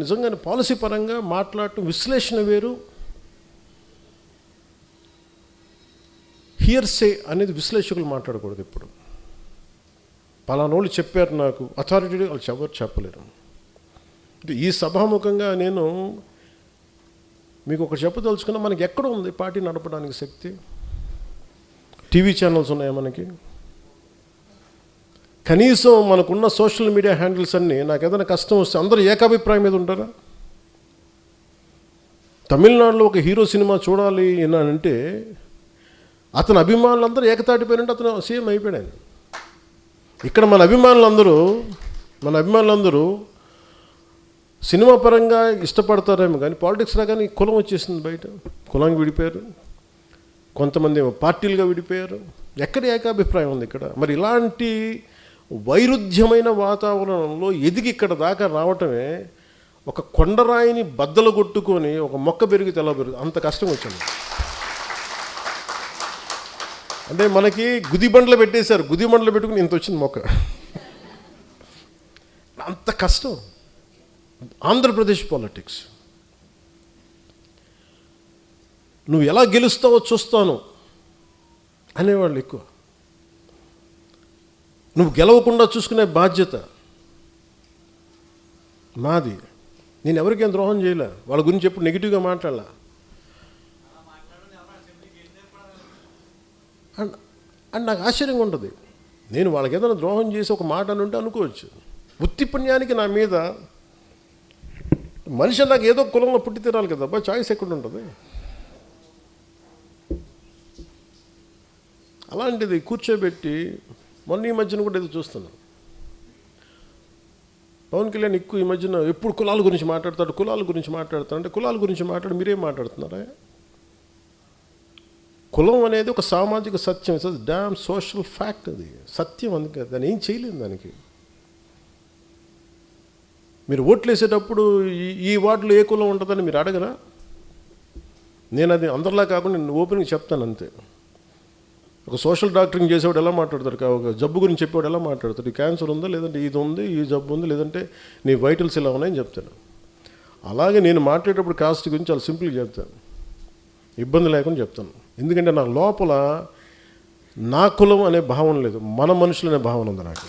నిజంగానే పాలసీ పరంగా మాట్లాడటం విశ్లేషణ వేరు, హియర్సే అనేది విశ్లేషకులు మాట్లాడకూడదు. ఇప్పుడు పలానోళ్ళు చెప్పారు నాకు, అథారిటీ వాళ్ళు ఎవరు చెప్పలేరు. ఈ సభాముఖంగా నేను మీకు ఒకటి చెప్పదలుచుకున్నా, మనకి ఎక్కడ ఉంది పార్టీ నడపడానికి శక్తి? టీవీ ఛానల్స్ ఉన్నాయా మనకి? కనీసం మనకున్న సోషల్ మీడియా హ్యాండిల్స్ అన్నీ నాకు ఏదైనా కష్టం వస్తే అందరూ ఏకాభిప్రాయం మీద ఉంటారా? తమిళనాడులో ఒక హీరో సినిమా చూడాలి అంటే అతని అభిమానులందరూ ఏకతాటిపోయినంటే అతను సీఎం అయిపోయాడు ఆయన. ఇక్కడ మన అభిమానులందరూ సినిమా పరంగా ఇష్టపడతారేమో కానీ పాలిటిక్స్ రాగానే కులం వచ్చేసింది, బయట కులానికి విడిపోయారు, కొంతమంది పార్టీలుగా విడిపోయారు. ఎక్కడ ఏకాభిప్రాయం ఉంది ఇక్కడ? మరి ఇలాంటి వైరుధ్యమైన వాతావరణంలో ఎదిగి ఇక్కడ దాకా రావటమే ఒక కొండరాయిని బద్దలు కొట్టుకొని ఒక మొక్క పెరిగితే ఎలా పెరుగు అంత కష్టం వచ్చింది. అంటే మనకి గుదిబండ్లు పెట్టేశారు, గుదిబండ్లు పెట్టుకుని ఇంత వచ్చింది మొక్క. అంత కష్టం ఆంధ్రప్రదేశ్ పాలిటిక్స్. నువ్వు ఎలా గెలుస్తావో చూస్తాను అనేవాళ్ళు ఎక్కువ. నువ్వు గెలవకుండా చూసుకునే బాధ్యత మాది. నేను ఎవరికేం ద్రోహం చేయలే, వాళ్ళ గురించి ఎప్పుడు నెగిటివ్గా మాట్లాడలా. అండ్ నాకు ఆశ్చర్యంగా ఉంటుంది, నేను వాళ్ళకి ఏదైనా ద్రోహం చేసి ఒక మాట అని ఉంటే అనుకోవచ్చు. ఉత్తి పుణ్యానికి నా మీద మనిషి నాకు ఏదో కులంలో పుట్టి తినాలి కదా, అబ్బా చాయిస్ ఎక్కడ ఉంటుంది? అలాంటిది కూర్చోబెట్టి మొన్న ఈ మధ్యన కూడా ఏదో చూస్తున్నాను, పవన్ కళ్యాణ్ ఎక్కువ ఈ మధ్యన ఎప్పుడు కులాల గురించి మాట్లాడతాడు అంటే కులాల గురించి మాట్లాడి మీరేం మాట్లాడుతున్నారా? కులం అనేది ఒక సామాజిక సత్యం, ఇట్స్ డామ్ సోషల్ ఫ్యాక్ట్. అది సత్యం, అందుకే దాన్ని ఏం చేయలేదు. దానికి మీరు ఓట్లు వేసేటప్పుడు ఈ వార్డులో ఏ కులం ఉంటుందని మీరు అడగరా? నేను అది అందరిలా కాకుండా నేను ఓపెన్గా చెప్తాను అంతే. ఒక సోషల్ డాక్టరింగ్ చేసేవాడు ఎలా మాట్లాడతాడు, ఒక జబ్బు గురించి చెప్పేవాడు ఎలా మాట్లాడతాడు? ఈ క్యాన్సర్ ఉందా, లేదంటే ఇది ఉంది, ఈ జబ్బు ఉంది, లేదంటే నీ వైటల్స్ ఇలా ఉన్నాయని చెప్తాను. అలాగే నేను మాట్లాడేటప్పుడు కాస్ట్ గురించి చాలా సింపుల్గా చెప్తాను, ఇబ్బంది లేకుండా చెప్తాను. ఎందుకంటే నా లోపల నా కులం అనే భావన లేదు, మన మనుషులు అనే భావన ఉంది నాకు.